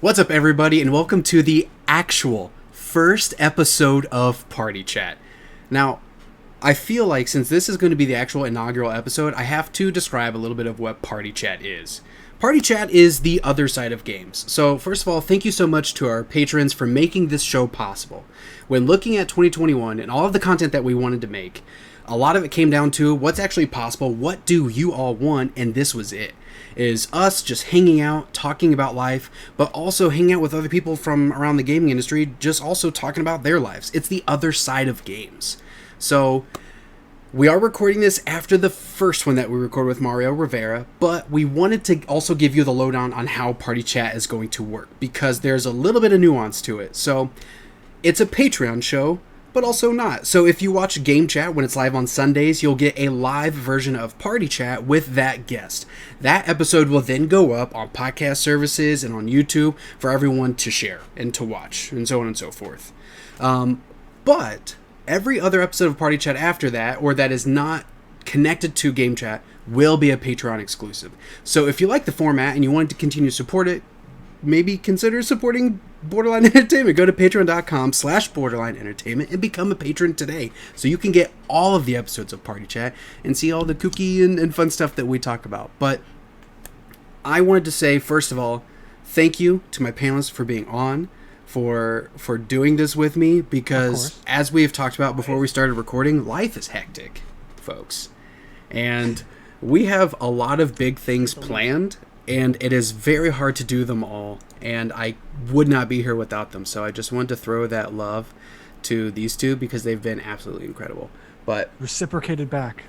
What's up, everybody, and welcome to the actual first episode of Party Chat. Now, I feel like since this is going to be the actual inaugural episode, I have to describe a little bit of what Party Chat is. Party Chat is the other side of games. So, first of all, thank you so much to our patrons for making this show possible. When looking at 2021 and all of the content that we wanted to make, a lot of it came down to what's actually possible, what do you all want, and this was it. Is us just hanging out, talking about life, but also hanging out with other people from around the gaming industry, just also talking about their lives. It's the other side of games. So, we are recording this after the first one that we recorded with Mario Rivera, but we wanted to also give you the lowdown on how Party Chat is going to work, because there's a little bit of nuance to it. So, it's a Patreon show, but also not. So if you watch Game Chat when it's live on Sundays, you'll get a live version of Party Chat with that guest. That episode will then go up on podcast services and on YouTube for everyone to share and to watch, and so on and so forth. But every other episode of Party Chat after that, or that is not connected to Game Chat, will be a Patreon exclusive. So if you like the format and you want to continue to support it, maybe consider supporting Borderline Entertainment. Go to patreon.com/Borderline Entertainment and become a patron today, so you can get all of the episodes of Party Chat and see all the kooky and fun stuff that we talk about. But I wanted to say, first of all, thank you to my panelists for being on, for doing this with me, because as we have talked about before we started recording, life is hectic, folks. And we have a lot of big things planned, and it is very hard to do them all, and I would not be here without them. So I just wanted to throw that love to these two because they've been absolutely incredible. But reciprocated back.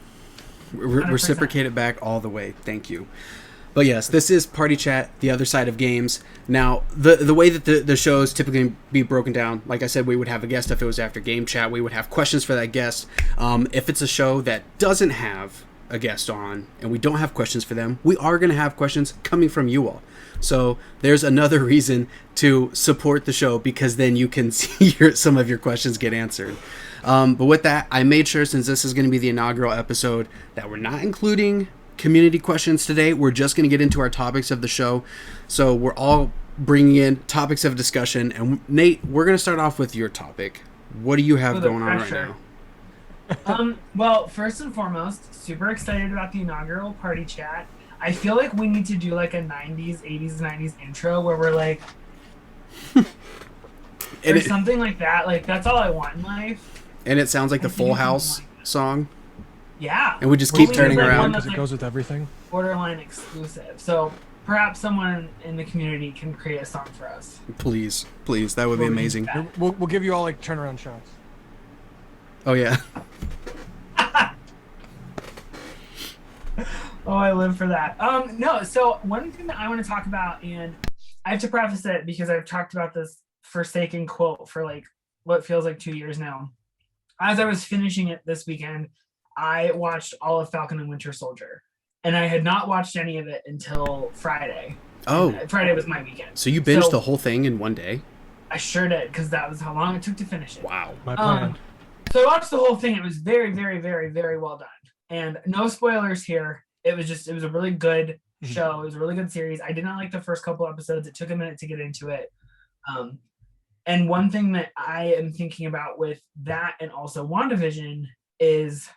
Reciprocated back all the way. Thank you. But yes, this is Party Chat, the other side of games. Now, the way that the shows typically be broken down, like I said, we would have a guest if it was after Game Chat. We would have questions for that guest. If it's a show that doesn't have a guest on and we don't have questions for them, we are going to have questions coming from you all. So there's another reason to support the show, because then you can see some of your questions get answered. But with that, I made sure, since this is going to be the inaugural episode, that we're not including community questions today. We're just going to get into our topics of the show. So we're all bringing in topics of discussion. And Nate, we're going to start off with your topic. What do you have going on right now? Well, first and foremost, super excited about the inaugural Party Chat. I feel like we need to do like a 90s, 80s, 90s intro where we're like, or something like that. Like, that's all I want in life. And it sounds like the Full House song. Yeah. And we just keep turning around. Because it goes with everything. Borderline exclusive. So perhaps someone in the community can create a song for us. Please. That would be amazing. We'll give you all like turnaround shots. Oh, yeah. Oh, I live for that. No, so one thing that I want to talk about, and I have to preface it because I've talked about this Forsaken quote for like what feels like 2 years now. As I was finishing it this weekend, I watched all of Falcon and Winter Soldier, and I had not watched any of it until Friday. Oh. Friday was my weekend. So you binged the whole thing in one day? I sure did, because that was how long it took to finish it. Wow. My plan. So I watched the whole thing. It was very, very, very, very well done. And no spoilers here. It was a really good show. It was a really good series. I did not like the first couple episodes. It took a minute to get into it. And one thing that I am thinking about with that and also WandaVision is,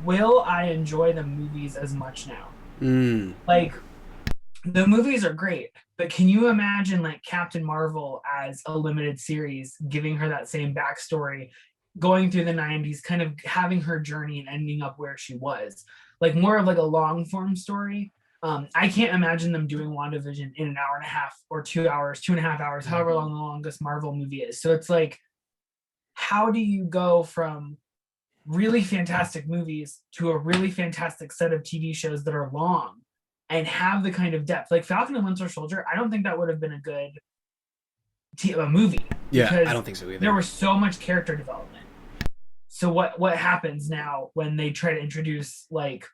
will I enjoy the movies as much now? Like, the movies are great, but can you imagine like Captain Marvel as a limited series, giving her that same backstory, going through the 90s, kind of having her journey and ending up where she was? Like more of like a long form story. I can't imagine them doing WandaVision in an hour and a half or 2 hours, 2.5 hours, however long the longest Marvel movie is. So it's like, how do you go from really fantastic movies to a really fantastic set of TV shows that are long and have the kind of depth? Like Falcon and Winter Soldier, I don't think that would have been a good movie. Yeah, I don't think so either. There was so much character development. So what happens now when they try to introduce like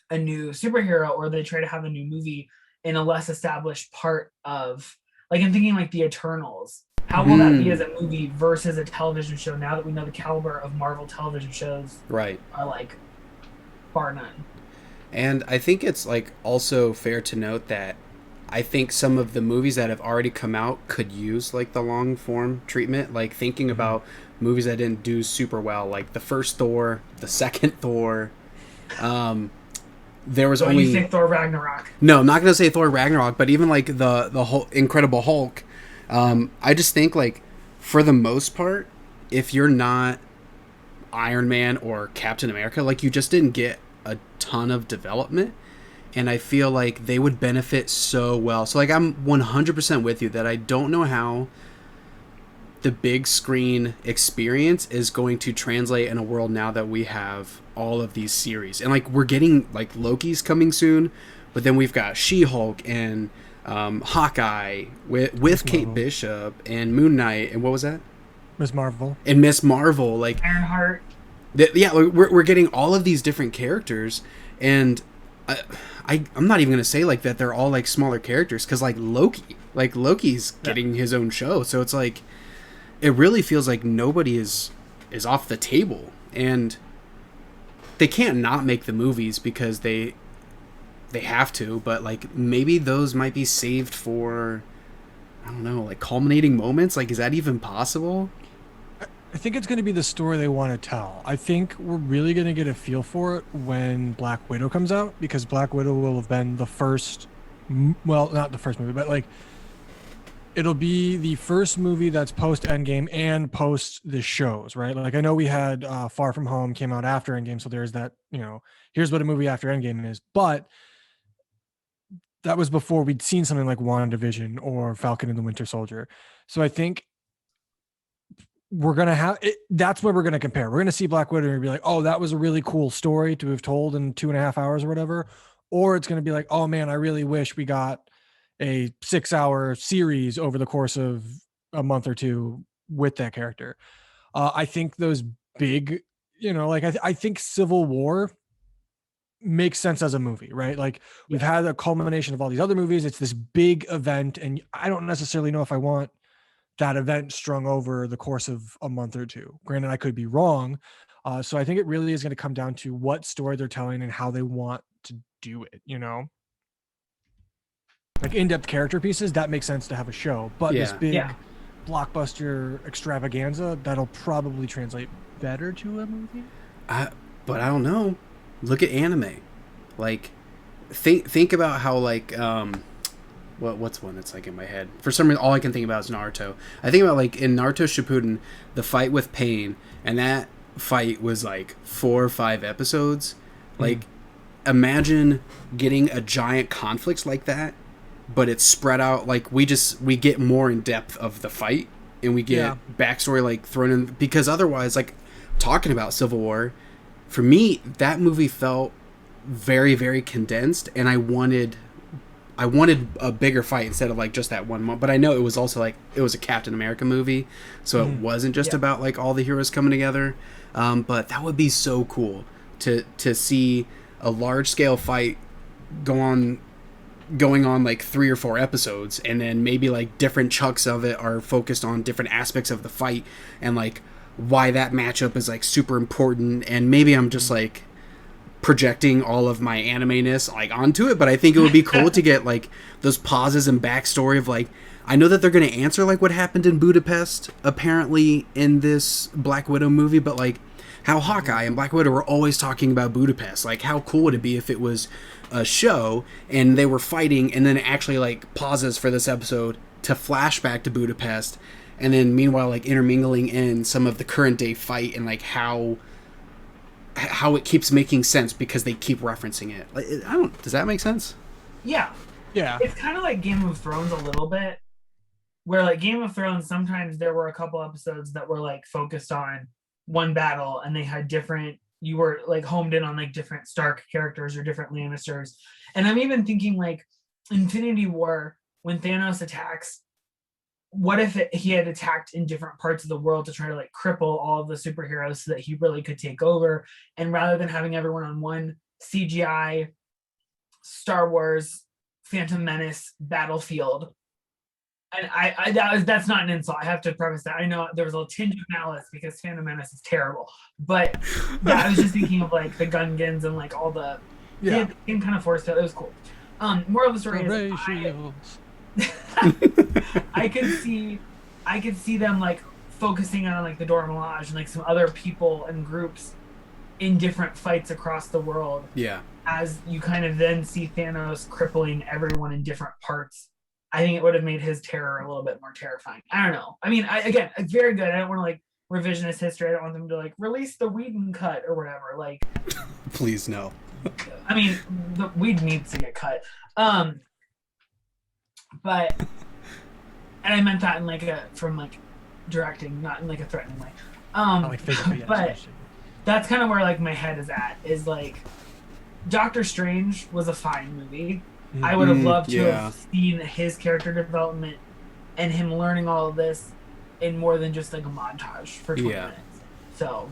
a new superhero, or they try to have a new movie in a less established part of, like, I'm thinking like the Eternals. How will that be as a movie versus a television show, now that we know the caliber of Marvel television shows are like bar none? And I think it's like also fair to note that I think some of the movies that have already come out could use like the long form treatment. Like thinking about movies that didn't do super well, like the first Thor, the second Thor. Um, there was So you only say Thor Ragnarok? no. I'm not gonna say Thor Ragnarok, but even like the whole Incredible Hulk. I just think like for the most part, if you're not Iron Man or Captain America, like you just didn't get a ton of development. And I feel like they would benefit so well. So like I'm 100% with you that I don't know how the big screen experience is going to translate in a world now that we have all of these series. And like we're getting like Loki's coming soon, but then we've got She-Hulk and Hawkeye with Kate Bishop and Moon Knight and what was that? Miss Marvel. And Miss Marvel, like Ironheart. yeah, we're getting all of these different characters, and I'm not even gonna say like that they're all like smaller characters because like Loki's getting his own show, so it's like it really feels like nobody is off the table, and they can't not make the movies because they have to, but like maybe those might be saved for I don't know, like culminating moments. Like, is that even possible? I think it's going to be the story they want to tell. I think we're really going to get a feel for it when Black Widow comes out, because Black Widow will have been the first, well, not the first movie, but like it'll be the first movie that's post Endgame and post the shows, right? Like I know we had Far From Home came out after Endgame, so there's that, here's what a movie after Endgame is, but that was before we'd seen something like WandaVision or Falcon and the Winter Soldier. So I think we're going to have it. That's where we're going to compare. We're going to see Black Widow and be like, oh, that was a really cool story to have told in 2.5 hours or whatever. Or it's going to be like, oh man, I really wish we got a 6-hour series over the course of a month or two with that character. I think those big, I think Civil War makes sense as a movie, right? Like we've had a culmination of all these other movies. It's this big event, and I don't necessarily know if I want that event strung over the course of a month or two. Granted, I could be wrong. So I think it really is going to come down to what story they're telling and how they want to do it, Like in-depth character pieces, that makes sense to have a show. But this big blockbuster extravaganza, that'll probably translate better to a movie. But I don't know. Look at anime. Like, think about how like what's one that's like in my head? For some reason, all I can think about is Naruto. I think about like in Naruto Shippuden, the fight with Pain, and that fight was like 4 or 5 episodes. Like, imagine getting a giant conflict like that, but it's spread out. Like we get more in depth of the fight, and we get backstory like thrown in, because otherwise, like talking about Civil War, for me, that movie felt very, very condensed, and I wanted a bigger fight instead of like just that one moment. But I know it was also like it was a Captain America movie, so it wasn't just about like all the heroes coming together. But that would be so cool to see a large scale fight going on like 3 or 4 episodes, and then maybe like different chunks of it are focused on different aspects of the fight and like why that matchup is like super important. And maybe I'm just like projecting all of my anime-ness like onto it, but I think it would be cool to get like those pauses and backstory of like, I know that they're going to answer like what happened in Budapest apparently in this Black Widow movie, but like how Hawkeye and Black Widow were always talking about Budapest. Like how cool would it be if it was a show and they were fighting and then it actually like pauses for this episode to flashback to Budapest, and then meanwhile like intermingling in some of the current day fight and like how it keeps making sense because they keep referencing it. Like, does that make sense? Yeah. It's kind of like Game of Thrones a little bit, where like Game of Thrones, sometimes there were a couple episodes that were like focused on one battle, and they had different, you were like homed in on like different Stark characters or different Lannisters. And I'm even thinking like Infinity War, when Thanos attacks, what if he had attacked in different parts of the world to try to like cripple all of the superheroes so that he really could take over? And rather than having everyone on one CGI Star Wars Phantom Menace battlefield, and that's not an insult. I have to preface that. I know there was a tinge of malice because Phantom Menace is terrible, but I was just thinking of like the Gungans and like all the same kind of force field. It was cool. Moral of the story is Ratios. I could see them like focusing on like the Dora Milaje and like some other people and groups in different fights across the world. Yeah. As you kind of then see Thanos crippling everyone in different parts. I think it would have made his terror a little bit more terrifying. I don't know. I mean, again, it's very good. I don't want to like revisionist history. I don't want them to like release the Whedon cut or whatever. Like, please no. I mean, the weed needs to get cut. But and I meant that in like from like directing, not in like a threatening way. Like physically, but that's kind of where like my head is at. Is like Doctor Strange was a fine movie. Mm-hmm. I would have loved to have seen his character development and him learning all of this in more than just like a montage for 20 minutes. So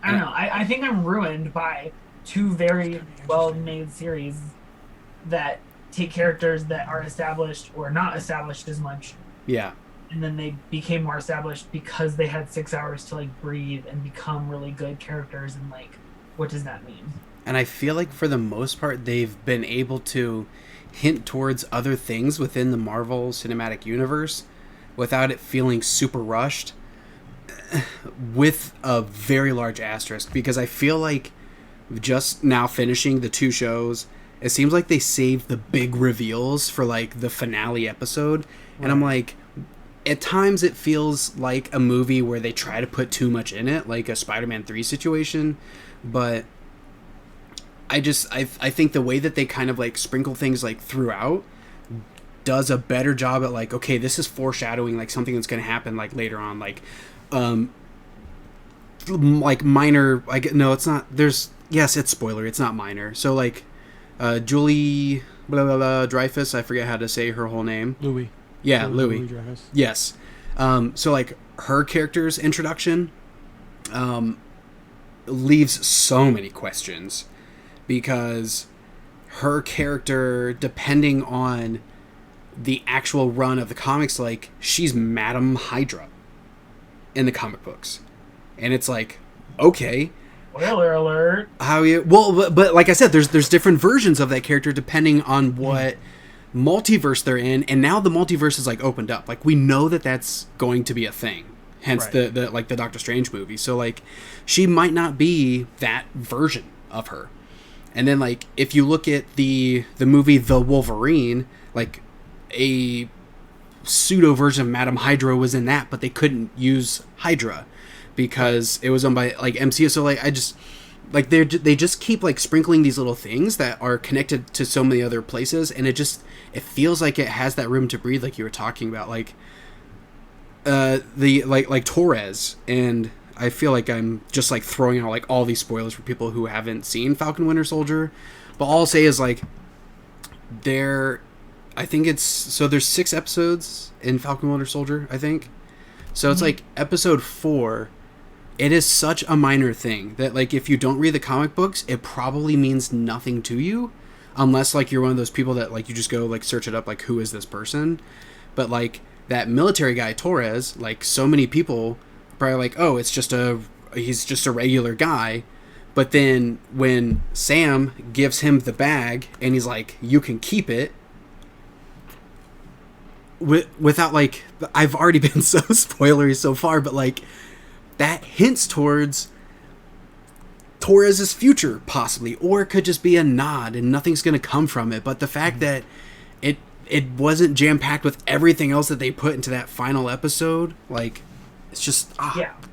I don't know. I think I'm ruined by two very well-made series that take characters that are established or not established as much. Yeah. And then they became more established because they had 6 hours to like breathe and become really good characters. And like, what does that mean? And I feel like for the most part, they've been able to hint towards other things within the Marvel Cinematic Universe without it feeling super rushed, with a very large asterisk, because I feel like just now finishing the 2 shows, it seems like they saved the big reveals for like the finale episode. Right. And I'm like, at times it feels like a movie where they try to put too much in it, like a Spider-Man 3 situation. But I think the way that they kind of like sprinkle things like throughout does a better job at like, okay, this is foreshadowing like something that's going to happen like later on, like minor, like, no, it's not, there's, yes, it's spoiler, it's not minor. So like Julie blah blah blah Dreyfus, I forget how to say her whole name. Louis. Yeah, Louis Dreyfus. Yes. So like her character's introduction leaves so many questions, because her character, depending on the actual run of the comics, like, she's Madam Hydra in the comic books. And it's like, okay. Spoiler alert. How you... Well, but like I said, there's different versions of that character depending on what multiverse they're in, and now the multiverse is, like, opened up. Like, we know that that's going to be a thing. Hence right. the Doctor Strange movie. So, like, she might not be that version of her. And then, like, if you look at the movie The Wolverine, like, a pseudo version of Madam Hydra was in that, but they couldn't use Hydra because it was owned by, like, MCU. So, like, I just, like, they just keep, like, sprinkling these little things that are connected to so many other places, and it feels like it has that room to breathe, like you were talking about, like, like Torres, and I feel like I'm just like throwing out like all these spoilers for people who haven't seen Falcon Winter Soldier, but all I'll say is like I think it's, so there's 6 episodes in Falcon Winter Soldier, I think. So it's like episode 4. It is such a minor thing that like if you don't read the comic books, it probably means nothing to you, unless like you're one of those people that like you just go like search it up, like who is this person. But like that military guy Torres, like so many people probably like, oh, he's just a regular guy. But then when Sam gives him the bag and he's like, you can keep it, without like, I've already been so spoilery so far, but like that hints towards Torres's future possibly, or it could just be a nod and nothing's going to come from it. But the fact that it wasn't jam-packed with everything else that they put into that final episode, like, it's just,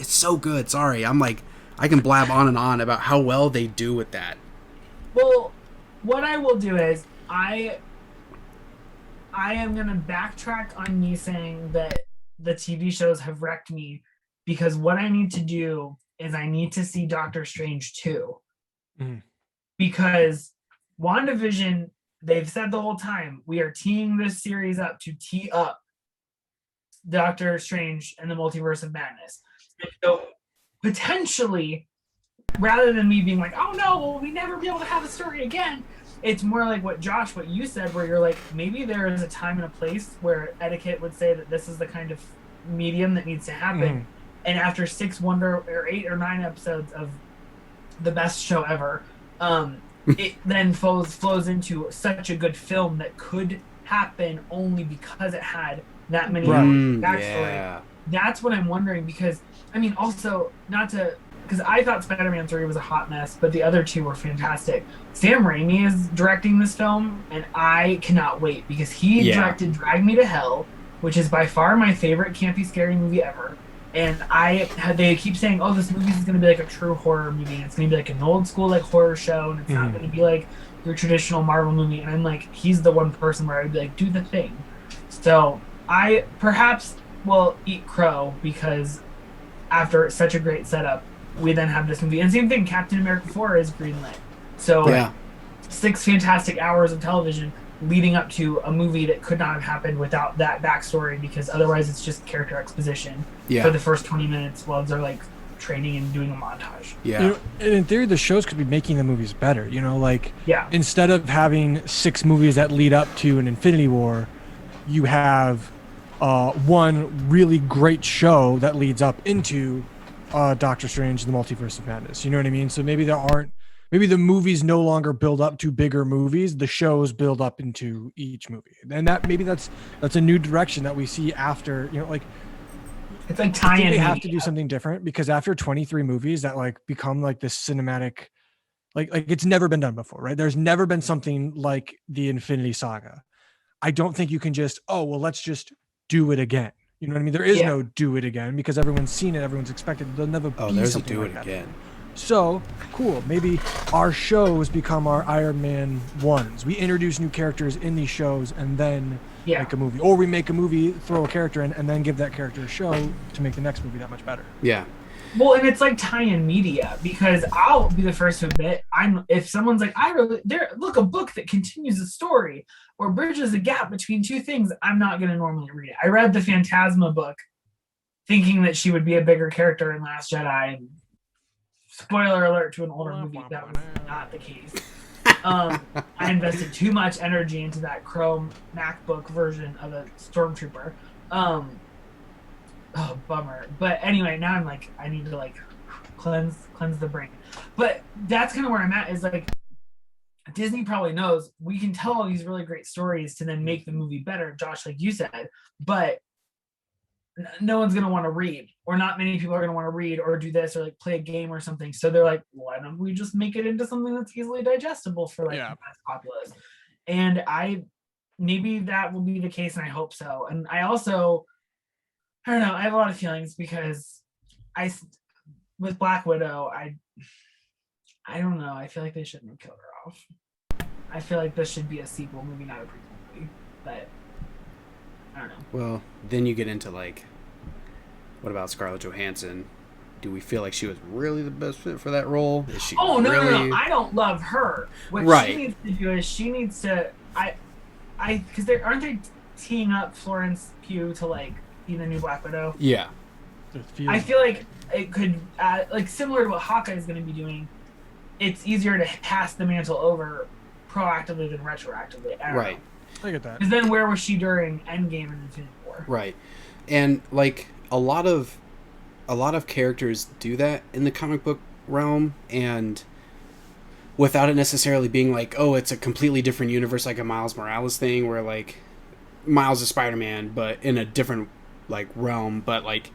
it's so good. Sorry, I'm like, I can blab on and on about how well they do with that. Well, what I will do is, I am going to backtrack on me saying that the TV shows have wrecked me, because what I need to do is I need to see Doctor Strange 2. Because WandaVision, they've said the whole time, we are teeing this series up to tee up Doctor Strange and the Multiverse of Madness. And so potentially, rather than me being like, oh no, will we never be able to have a story again? It's more like what you said, where you're like, maybe there is a time and a place where etiquette would say that this is the kind of medium that needs to happen. And after 6 or 8 or 9 episodes of the best show ever, it then flows into such a good film that could happen only because it had that many Right. hours of backstory. Yeah. That's what I'm wondering, because I mean, also not to, because I thought Spider-Man 3 was a hot mess, but the other two were fantastic. Sam Raimi is directing this film, and I cannot wait, because he directed Drag Me to Hell, which is by far my favorite campy scary movie ever. And they keep saying, oh, this movie is going to be like a true horror movie, and it's going to be like an old school like horror show, and it's not going to be like your traditional Marvel movie. And I'm like, he's the one person where I'd be like, do the thing. So I perhaps will eat crow, because after such a great setup, we then have this movie. And same thing, Captain America 4 is greenlit. So 6 fantastic hours of television leading up to a movie that could not have happened without that backstory, because otherwise it's just character exposition for the first 20 minutes while they're like training and doing a montage. You know, and in theory, the shows could be making the movies better. You know, like instead of having 6 movies that lead up to an Infinity War, you have one really great show that leads up into Doctor Strange and the Multiverse of Madness. You know what I mean? So maybe the movies no longer build up to bigger movies. The shows build up into each movie, and that's a new direction that we see after. You know, like it's like tie-in. They have to do something different, because after 23 movies that like become like this cinematic, like it's never been done before, right? There's never been something like the Infinity Saga. I don't think you can just let's just do it again. You know what I mean? There is no do it again, because everyone's seen it, everyone's expected. There'll never be something like that. Again. So cool. Maybe our shows become our Iron Man 1s. We introduce new characters in these shows and then make a movie, or we make a movie, throw a character in, and then give that character a show to make the next movie that much better. Yeah. Well, and it's like tie-in media, because I'll be the first to admit, if someone's like, look, a book that continues a story or bridges a gap between two things, I'm not going to normally read it. I read the Phantasma book thinking that she would be a bigger character in Last Jedi, and spoiler alert to an older movie, that was not the case. I invested too much energy into that Chrome MacBook version of a Stormtrooper. Oh, bummer. But anyway, now I'm like, I need to like cleanse the brain. But that's kind of where I'm at, is like, Disney probably knows we can tell all these really great stories to then make the movie better, Josh, like you said, but no one's going to want to read, or not many people are going to want to read or do this or like play a game or something. So they're like, why don't we just make it into something that's easily digestible for like the mass populace? And maybe that will be the case, and I hope so. And I don't know, I have a lot of feelings, because with Black Widow, I don't know, I feel like they shouldn't have killed her off. I feel like this should be a sequel movie, not a prequel movie, but I don't know. Well, then you get into like, what about Scarlett Johansson? Do we feel like she was really the best fit for that role? Is she no, I don't love her. What she needs to do is she needs to, because aren't they teeing up Florence Pugh to like be the new Black Widow? Yeah. I feel like it could, like similar to what Hawkeye is going to be doing, it's easier to pass the mantle over proactively than retroactively. Right. I get that. Because then where was she during Endgame and Infinity War? Right. And like a lot of characters do that in the comic book realm, and without it necessarily being like, oh, it's a completely different universe, like a Miles Morales thing, where like Miles is Spider-Man, but in a different like realm. But like,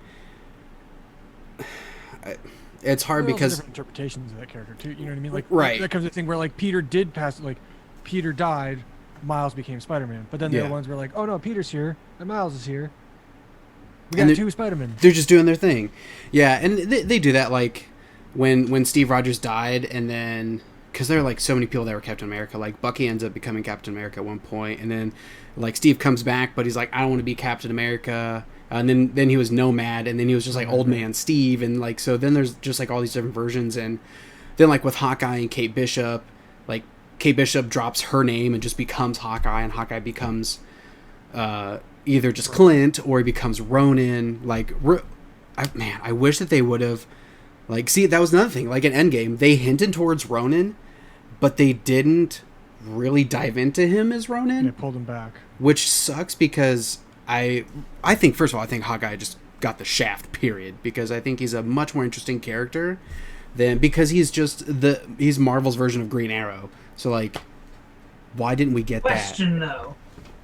it's hard because different interpretations of that character too. You know what I mean? Like, right. That comes to the thing where like Peter did pass, like Peter died, Miles became Spider-Man. But then there are ones where like, oh no, Peter's here and Miles is here. We got 2 Spider-Men. They're just doing their thing. Yeah, and they do that like when Steve Rogers died, and then because there are like so many people that were Captain America, like Bucky ends up becoming Captain America at one point, and then like Steve comes back, but he's like, I don't want to be Captain America. And then he was Nomad, and then he was just like Old Man Steve, and like so then there's just like all these different versions, and then like with Hawkeye and Kate Bishop, like Kate Bishop drops her name and just becomes Hawkeye, and Hawkeye becomes either just Clint or he becomes Ronin. Like, I wish that they would have like, see, that was another thing. Like in Endgame, they hinted towards Ronin, but they didn't really dive into him as Ronin. They pulled him back, which sucks because I think, first of all, I think Hawkeye just got the shaft, period, because I think he's a much more interesting character than, because he's Marvel's version of Green Arrow. So like, why didn't we get Question though.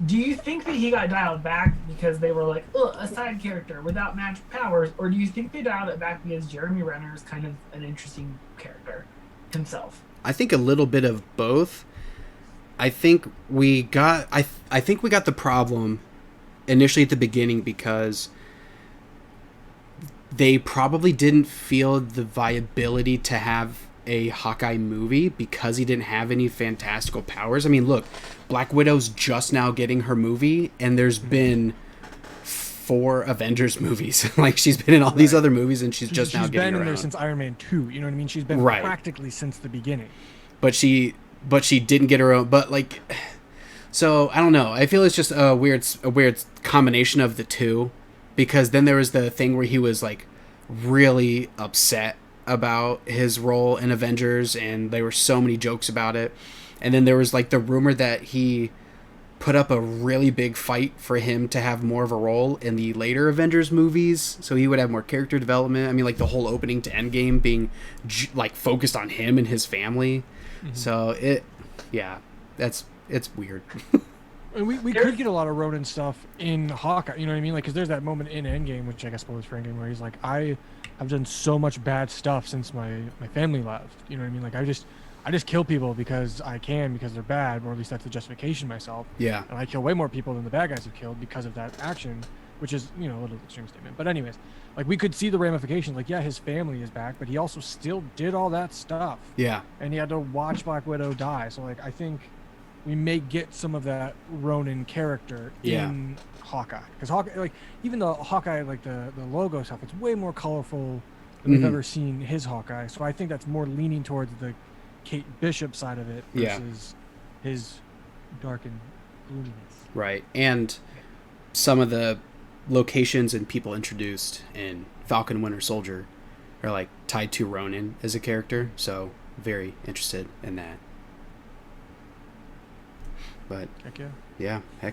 Do you think that he got dialed back because they were like, ugh, a side character without magic powers? Or do you think they dialed it back because Jeremy Renner is kind of an interesting character himself? I think a little bit of both. I think we got I think we got the problem initially at the beginning because they probably didn't feel the viability to have a Hawkeye movie because he didn't have any fantastical powers. I mean, look, Black Widow's just now getting her movie, and there's been 4 Avengers movies. Like, she's been in all these other movies, and she's just now getting around. She's been in there since Iron Man 2. You know what I mean? She's been practically since the beginning. But she didn't get her own. But like, so I don't know. I feel it's just a weird combination of the two, because then there was the thing where he was like really upset about his role in Avengers, and there were so many jokes about it. And then there was like the rumor that he put up a really big fight for him to have more of a role in the later Avengers movies, so he would have more character development. I mean, like the whole opening to Endgame being like focused on him and his family. Mm-hmm. So it's weird. And we could get a lot of Ronan stuff in Hawkeye, you know what I mean? Like, because there's that moment in Endgame, which I guess spoilers for Endgame, where he's like, I've done so much bad stuff since my family left. You know what I mean? Like, I just kill people because I can, because they're bad, or at least that's the justification myself. Yeah. And I kill way more people than the bad guys have killed because of that action, which is, you know, a little extreme statement. But anyways, like, we could see the ramifications. Like, yeah, his family is back, but he also still did all that stuff. Yeah. And he had to watch Black Widow die. So, like, I think we may get some of that Ronin character in Hawkeye. Because Hawkeye, like, even the Hawkeye, like the logo stuff, it's way more colorful than we've ever seen his Hawkeye. So I think that's more leaning towards the Kate Bishop side of it versus his dark and gloominess. Right. And some of the locations and people introduced in Falcon Winter Soldier are like tied to Ronin as a character. So very interested in that. But heck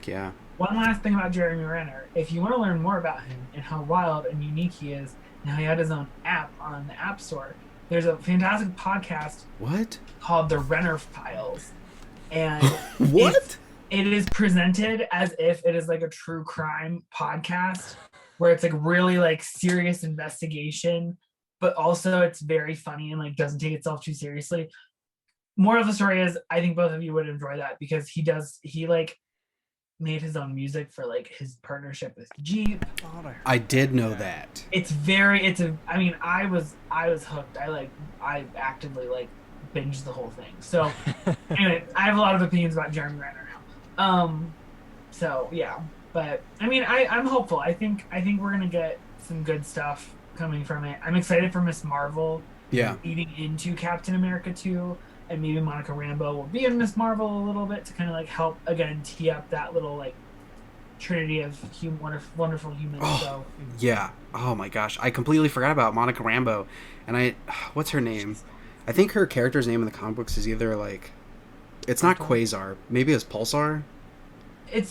yeah. One last thing about Jeremy Renner. If you want to learn more about him and how wild and unique he is, and how he had his own app on the App Store, there's a fantastic podcast called The Renner Files. And it is presented as if it is like a true crime podcast where it's like really like serious investigation, but also it's very funny and like doesn't take itself too seriously. More of the story is, I think both of you would enjoy that because he like made his own music for like his partnership with Jeep. I did know that. I mean, I was hooked. I actively like binged the whole thing. So anyway, I have a lot of opinions about Jeremy Renner now. So yeah, but I mean, I'm hopeful. I think we're gonna get some good stuff coming from it. I'm excited for Miss Marvel. Yeah. Leading into Captain America 2. And maybe Monica Rambeau will be in Miss Marvel a little bit to kind of like help again tee up that little like trinity of wonderful humans. Oh, yeah. Oh my gosh, I completely forgot about Monica Rambeau. And what's her name? I think her character's name in the comic books is either like, it's not Quasar. Maybe it's Pulsar.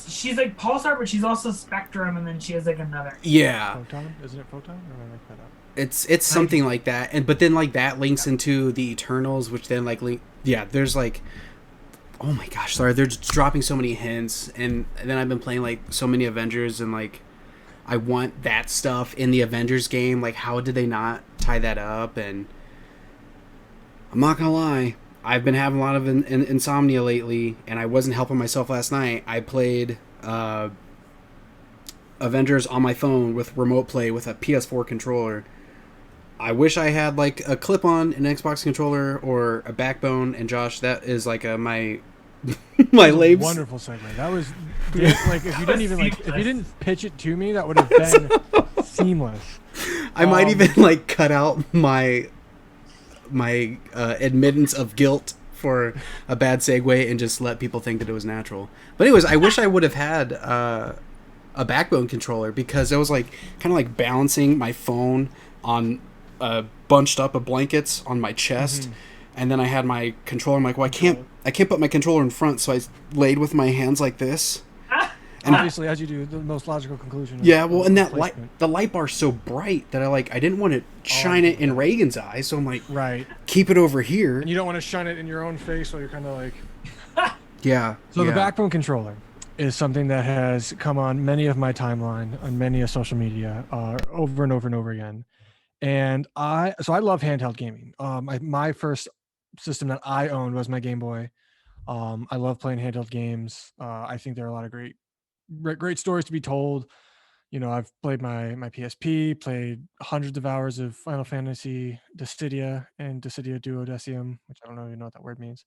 She's like Pulsar, but she's also Spectrum, and then she has like another. Yeah. Photon? Isn't it Photon? Or am I make that up? It's something like that, but then like that links into the Eternals, which then like there's like, oh my gosh, sorry, they're just dropping so many hints, and then I've been playing like so many Avengers, and like I want that stuff in the Avengers game. Like, how did they not tie that up? And I'm not gonna lie, I've been having a lot of insomnia lately, and I wasn't helping myself last night. I played Avengers on my phone with remote play with a PS4 controller. I wish I had like a clip-on, an Xbox controller, or a backbone. And Josh, that is like my labes. Wonderful segue. That was like if you didn't pitch it to me, that would have been seamless. I might even like cut out my admittance of guilt for a bad segue and just let people think that it was natural. But anyways, I wish I would have had a backbone controller, because I was like kind of like balancing my phone on bunched up of blankets on my chest, and then I had my controller. I'm like, well, I can't put my controller in front, so I laid with my hands like this, obviously, as you do, the most logical conclusion. Yeah, well, and that placement. the light bar's so bright that I didn't want to shine it in Reagan's eyes, so I'm like, right, keep it over here. and you don't want to shine it in your own face, so you're kind of like. Yeah. So the backbone controller is something that has come on many of my timeline on many of social media over and over and over again. And I love handheld gaming. My first system that I owned was my Game Boy. I love playing handheld games. I think there are a lot of great stories to be told. I've played my PSP, played hundreds of hours of Final Fantasy, Dissidia, and Dissidia Duodecim, which I don't even know what that word means.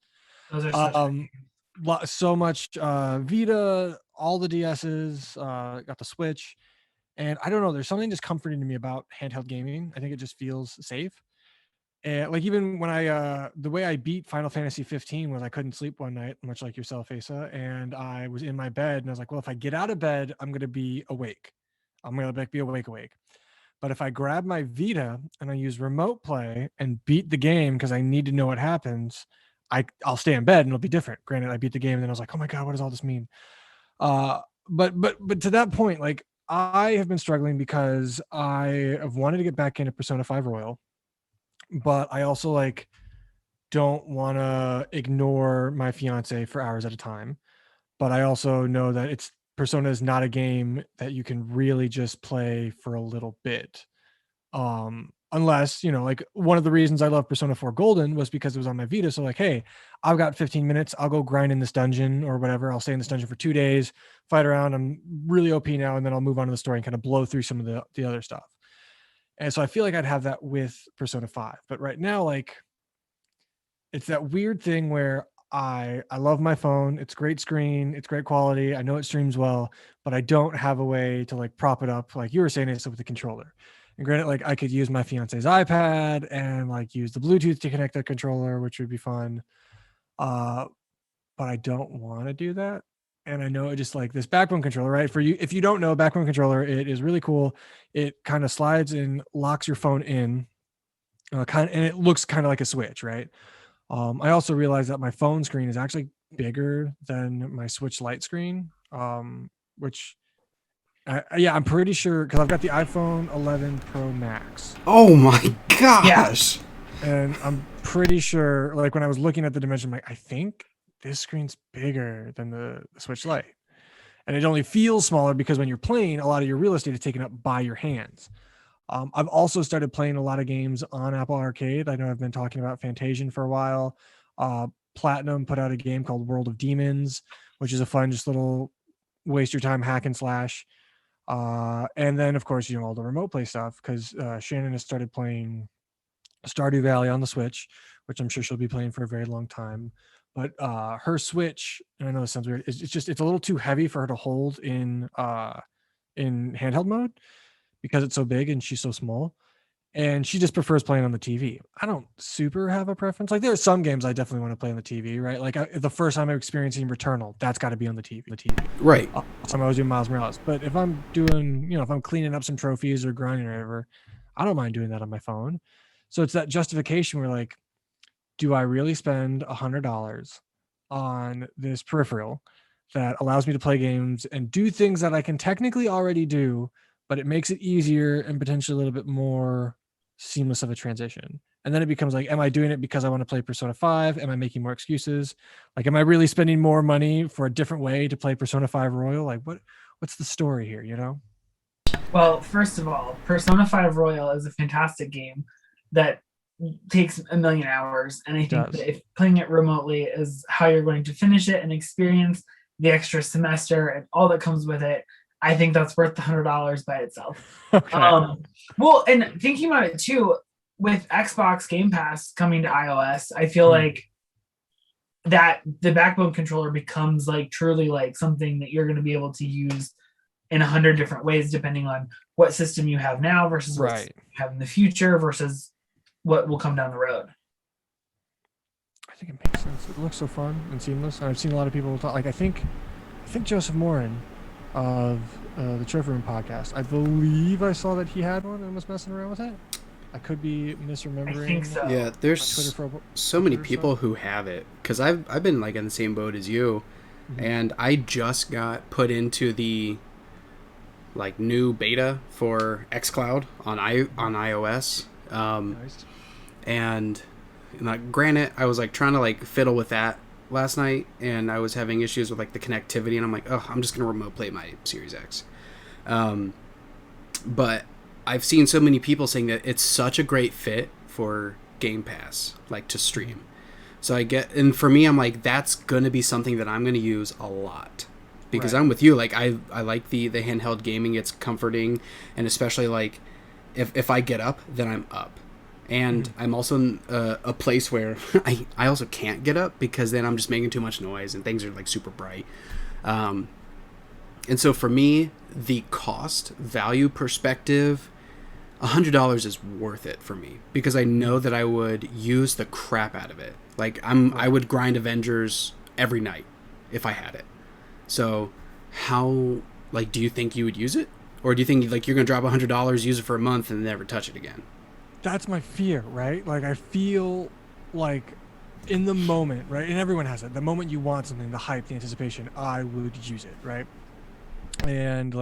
Those are such So much Vita, all the DSs, got the Switch, and I don't know. There's something just comforting to me about handheld gaming. I think it just feels safe. And even when the way I beat Final Fantasy 15 was I couldn't sleep one night, much like yourself, Asa, and I was in my bed and I was like, well, if I get out of bed, I'm gonna be awake. I'm gonna be awake. But if I grab my Vita and I use remote play and beat the game because I need to know what happens, I'll stay in bed and it'll be different. Granted, I beat the game and then I was like, oh my god, what does all this mean? But to that point, I have been struggling because I have wanted to get back into Persona 5 Royal, but I also don't want to ignore my fiance for hours at a time. But I also know that Persona is not a game that you can really just play for a little bit. Unless, one of the reasons I love Persona 4 Golden was because it was on my Vita. So hey, I've got 15 minutes. I'll go grind in this dungeon or whatever. I'll stay in this dungeon for 2 days, fight around. I'm really OP now. And then I'll move on to the story and kind of blow through some of the other stuff. And so I feel like I'd have that with Persona 5. But right now, it's that weird thing where I love my phone. It's great screen. It's great quality. I know it streams well, but I don't have a way to prop it up like you were saying, it's with the controller. And granted, I could use my fiance's iPad and use the Bluetooth to connect the controller, which would be fun. But I don't want to do that. And I know it just this backbone controller, right? For you, if you don't know, backbone controller, it is really cool. It kind of slides and locks your phone in, and it looks kind of like a Switch, right? I also realized that my phone screen is actually bigger than my Switch Lite screen, which, I'm pretty sure because I've got the iPhone 11 Pro Max. Oh my gosh! Yeah. And I'm pretty sure, when I was looking at the dimension, I think this screen's bigger than the Switch Lite, and it only feels smaller because when you're playing, a lot of your real estate is taken up by your hands. I've also started playing a lot of games on Apple Arcade. I know I've been talking about Fantasian for a while. Platinum put out a game called World of Demons, which is a fun, just little waste your time hack and slash. And then, of course, all the remote play stuff because Shannon has started playing Stardew Valley on the Switch, which I'm sure she'll be playing for a very long time. But her Switch, and I know this sounds weird, it's a little too heavy for her to hold in handheld mode, because it's so big and she's so small, and she just prefers playing on the TV. I don't super have a preference. There are some games I definitely want to play on the TV, right? The first time I'm experiencing Returnal, that's got to be on the TV. Right. I was doing Miles Morales, but if I'm doing, if I'm cleaning up some trophies or grinding or whatever, I don't mind doing that on my phone. So it's that justification where do I really spend $100 on this peripheral that allows me to play games and do things that I can technically already do, but it makes it easier and potentially a little bit more seamless of a transition? And then it becomes am I doing it because I want to play Persona 5? Am I making more excuses? Am I really spending more money for a different way to play Persona 5 Royal? What's the story here, Well, first of all, Persona 5 Royal is a fantastic game that takes a million hours. And I think that if playing it remotely is how you're going to finish it and experience the extra semester and all that comes with it, I think that's worth the $100 by itself. Okay. Well, and thinking about it too, with Xbox Game Pass coming to iOS, I feel like that the backbone controller becomes truly something that you're going to be able to use in 100 different ways, depending on what system you have now versus what you have in the future versus what will come down the road. I think it makes sense. It looks so fun and seamless. And I've seen a lot of people talk. I think Joseph Morin of the Trophy Room podcast, I believe I saw that he had one and was messing around with it. I could be misremembering. I think so. Yeah, there's so many people who have it, because I've been in the same boat as you. and I just got put into the like new beta for xCloud on iOS. Nice. And like, granted, I was like trying to like fiddle with that last night, and I was having issues with like the connectivity, and I'm like, oh, I'm just gonna remote play my Series X. But I've seen so many people saying that it's such a great fit for Game Pass, like to stream. So I get, and for me, I'm like, that's gonna be something that I'm gonna use a lot, because Right. I'm with you. Like I like the handheld gaming. It's comforting, and especially like if I get up, then I'm up. And I'm also in a place where I also can't get up, because then I'm just making too much noise and things are like super bright. And so for me, the cost value perspective, $100 is worth it for me, because I know that I would use the crap out of it. Like I would grind Avengers every night if I had it. So how, like, do you think you would use it? Or do you think like you're gonna drop $100, use it for a month, and never touch it again? That's my fear, right? Like I feel like in the moment, right? And everyone has it. The moment you want something, the hype, the anticipation, I would use it, right? And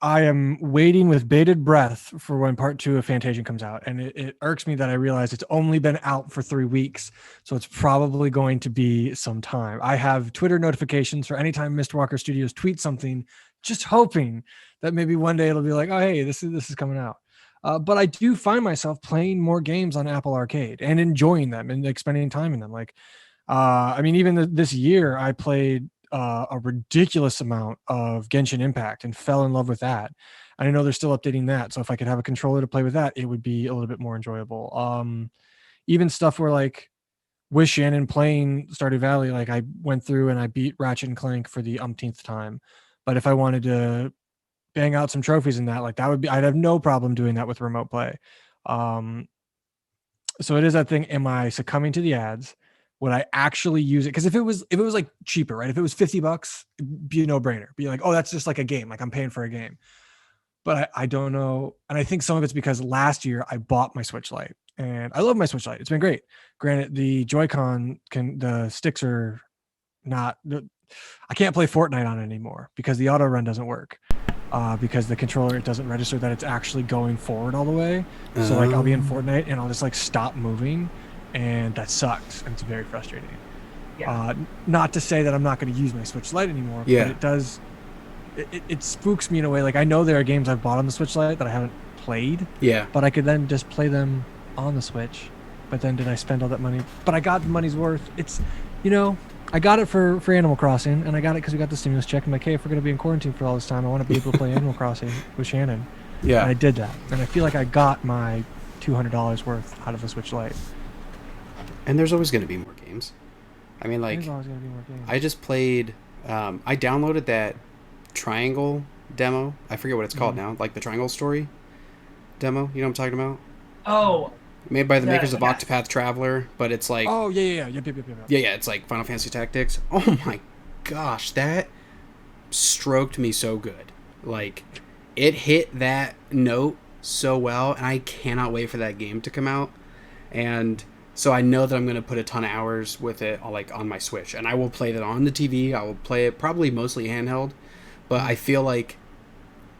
I am waiting with bated breath for when part 2 of Fantasian comes out. And it irks me that I realize it's only been out for 3 weeks. So it's probably going to be some time. I have Twitter notifications for anytime Mr. Walker Studios tweets something, just hoping that maybe one day it'll be like, oh, hey, this is coming out. But I do find myself playing more games on Apple Arcade and enjoying them and like spending time in them. Like, I mean, even this year I played a ridiculous amount of Genshin Impact and fell in love with that. And I know they're still updating that. So if I could have a controller to play with that, it would be a little bit more enjoyable. Even stuff where like with Shannon playing Stardew Valley, like I went through and I beat Ratchet and Clank for the umpteenth time. But if I wanted to bang out some trophies in that, like that would be, I'd have no problem doing that with remote play. Um, so it is that thing. Am I succumbing to the ads? Would I actually use it? Because if it was like cheaper, right? If it was $50, it'd be a no brainer. Be like, oh, that's just like a game. Like I'm paying for a game. But I don't know. And I think some of it's because last year I bought my Switch Lite and I love my Switch Lite. It's been great. Granted, the Joy-Con the sticks are not, I can't play Fortnite on it anymore because the auto run doesn't work. Because the controller, it doesn't register that it's actually going forward all the way. So like I'll be in Fortnite and I'll just like stop moving, and that sucks, and it's very frustrating. Yeah. Not to say that I'm not going to use my Switch Lite anymore, Yeah. but it does. It spooks me in a way. Like I know there are games I've bought on the Switch Lite that I haven't played, Yeah. but I could then just play them on the Switch. But then did I spend all that money? But I got the money's worth. It's, I got it for Animal Crossing, and I got it because we got the stimulus check. I'm like, hey, if we're going to be in quarantine for all this time, I want to be able to play Animal Crossing with Shannon. Yeah. And I did that. And I feel like I got my $200 worth out of the Switch Lite. And there's always going to be more games. I mean, like, There's always going to be more games. I just played, I downloaded that Triangle demo. I forget what it's called now. Like the Triangle Story demo. You know what I'm talking about? Oh, Made by the makers of yes. Octopath Traveler, but it's like, Oh, yeah. Yep. yeah, it's like Final Fantasy Tactics. Oh my gosh, that stroked me so good. Like, it hit that note so well, and I cannot wait for that game to come out. And so I know that I'm going to put a ton of hours with it, like on my Switch, and I will play that on the TV. I will play it probably mostly handheld, but I feel like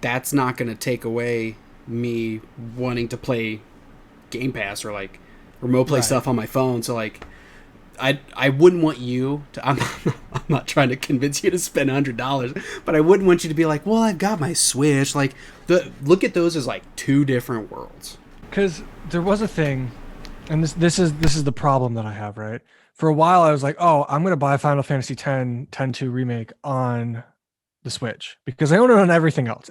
that's not going to take away me wanting to play Game Pass or like remote play Right. stuff on my phone. So like, I wouldn't want you to. I'm not trying to convince you to spend $100, but I wouldn't want you to be like, well, I've got my Switch. Like, look at those as like two different worlds. Because there was a thing, and this is the problem that I have, right? For a while, I was like, oh, I'm going to buy Final Fantasy X-2 Remake on the Switch because I own it on everything else.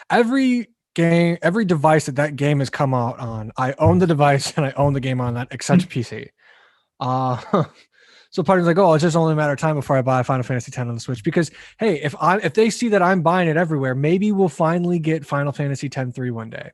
Every game, every device that game has come out on, I own the device and I own the game on that, except PC. So part of like, oh, it's just only a matter of time before I buy Final Fantasy X on the Switch because, hey, if they see that I'm buying it everywhere, maybe we'll finally get Final Fantasy X-3 one day.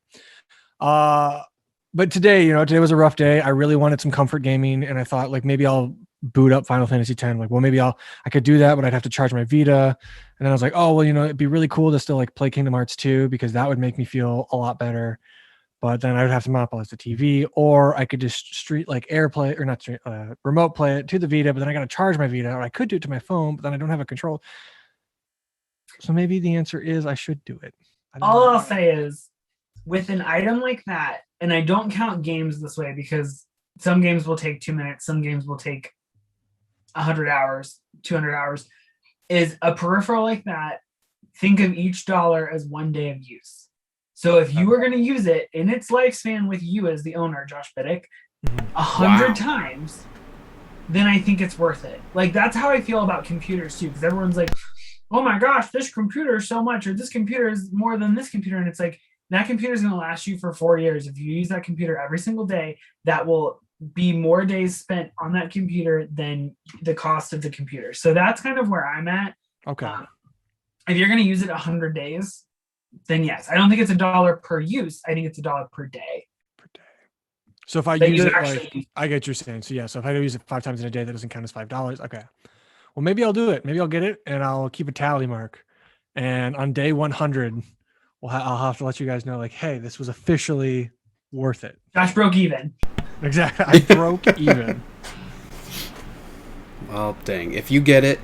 But today was a rough day. I really wanted some comfort gaming, and I thought like maybe I'll boot up Final Fantasy X. Like, well, maybe I could do that, but I'd have to charge my Vita. And then I was like, oh, well, it'd be really cool to still like play Kingdom Hearts 2 because that would make me feel a lot better. but then I would have to monopolize the TV, or I could just remote play it to the Vita, but then I got to charge my Vita, or I could do it to my phone, but then I don't have a control. So maybe the answer is I should do it. All I'll say is, with an item like that, and I don't count games this way because some games will take 2 minutes, some games will take 100 hours, 200 hours, is a peripheral like that. Think of each dollar as 1 day of use. So if you were going to use it in its lifespan with you as the owner, Josh Biddick, 100 times, then I think it's worth it. Like, that's how I feel about computers too, because everyone's like, oh my gosh, this computer is so much, or this computer is more than this computer. And it's like, that computer is going to last you for 4 years. If you use that computer every single day, that will be more days spent on that computer than the cost of the computer. So that's kind of where I'm at. Okay. If you're going to use it 100 days, then yes. I don't think it's $1 per use. I think it's $1 per day. So if I use it, I get what you're saying. So yeah, so if I use it 5 times in a day, that doesn't count as $5. Okay. Well, maybe I'll do it. Maybe I'll get it and I'll keep a tally mark. And on day 100, I'll have to let you guys know, like, hey, this was officially worth it. Josh broke even. Exactly. I broke even. Well, dang. If you get it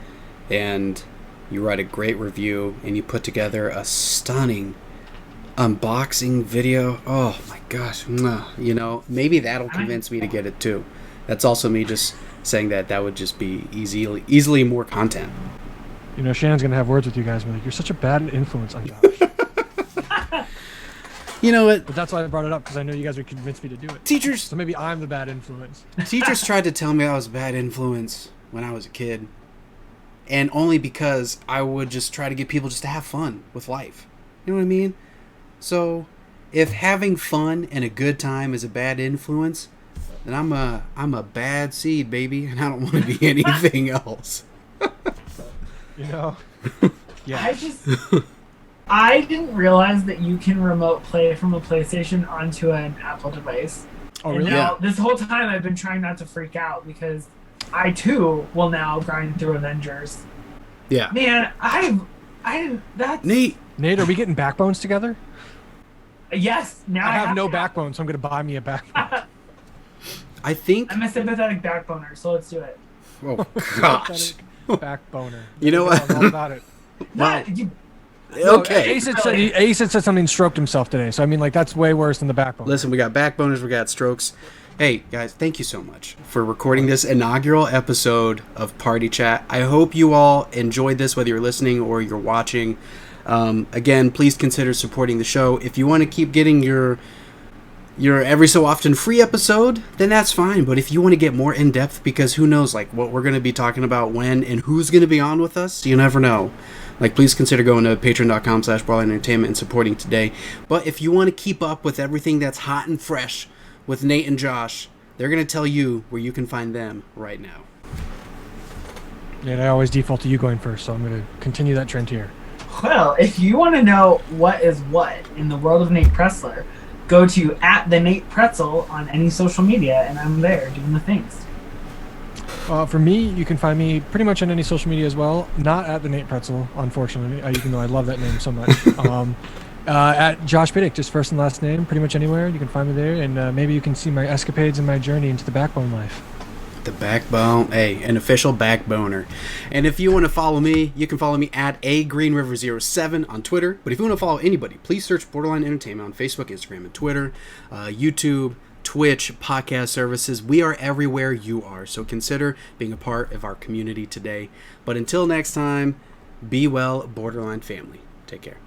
and you write a great review and you put together a stunning unboxing video, oh my gosh, you know, maybe that'll convince me to get it too. That's also me just saying that would just be easily more content. You know, Shannon's going to have words with you guys and be like, you're such a bad influence on Josh. You know what? But that's why I brought it up, because I know you guys would convince me to do it. Teachers. So maybe I'm the bad influence. Teachers tried to tell me I was a bad influence when I was a kid. And only because I would just try to get people just to have fun with life. You know what I mean? So if having fun and a good time is a bad influence, then I'm a bad seed, baby, and I don't want to be anything else. You know? Yeah. I didn't realize that you can remote play from a PlayStation onto an Apple device. Oh, really? Now, this whole time I've been trying not to freak out because I too will now grind through Avengers. Yeah. Man, that's Nate, are we getting backbones together? Yes. Now I have no backbone, so I'm going to buy me a backbone. I think I'm a sympathetic backboner, so let's do it. Oh gosh. Backboner. You know what? All about it. Okay. Ace had said something stroked himself today. So, I mean, like, that's way worse than the backbone. Listen, we got backboners, we got strokes. Hey, guys, thank you so much for recording this inaugural episode of Party Chat. I hope you all enjoyed this, whether you're listening or you're watching. Again, please consider supporting the show. If you want to keep getting your every so often free episode, then that's fine. But if you want to get more in-depth, because who knows, like, what we're going to be talking about when and who's going to be on with us, you never know. Like, please consider going to patreon.com/BrawlEntertainment and supporting today. But if you want to keep up with everything that's hot and fresh with Nate and Josh, they're going to tell you where you can find them right now. Yeah, I always default to you going first, so I'm going to continue that trend here. Well, if you want to know what is what in the world of Nate Pressler, go to @TheNatePretzel on any social media, and I'm there doing the things. For me, you can find me pretty much on any social media as well. Not at the Nate Pretzel, unfortunately, even though I love that name so much. At Josh Biddick, just first and last name, pretty much anywhere. You can find me there, and maybe you can see my escapades and my journey into the backbone life. The backbone, an official backboner. And if you want to follow me, you can follow me at @GreenRiver07 on Twitter. But if you want to follow anybody, please search Borderline Entertainment on Facebook, Instagram, and Twitter, YouTube, Twitch, podcast services. We are everywhere you are, so consider being a part of our community today. But until next time, be well, Borderline family. Take care.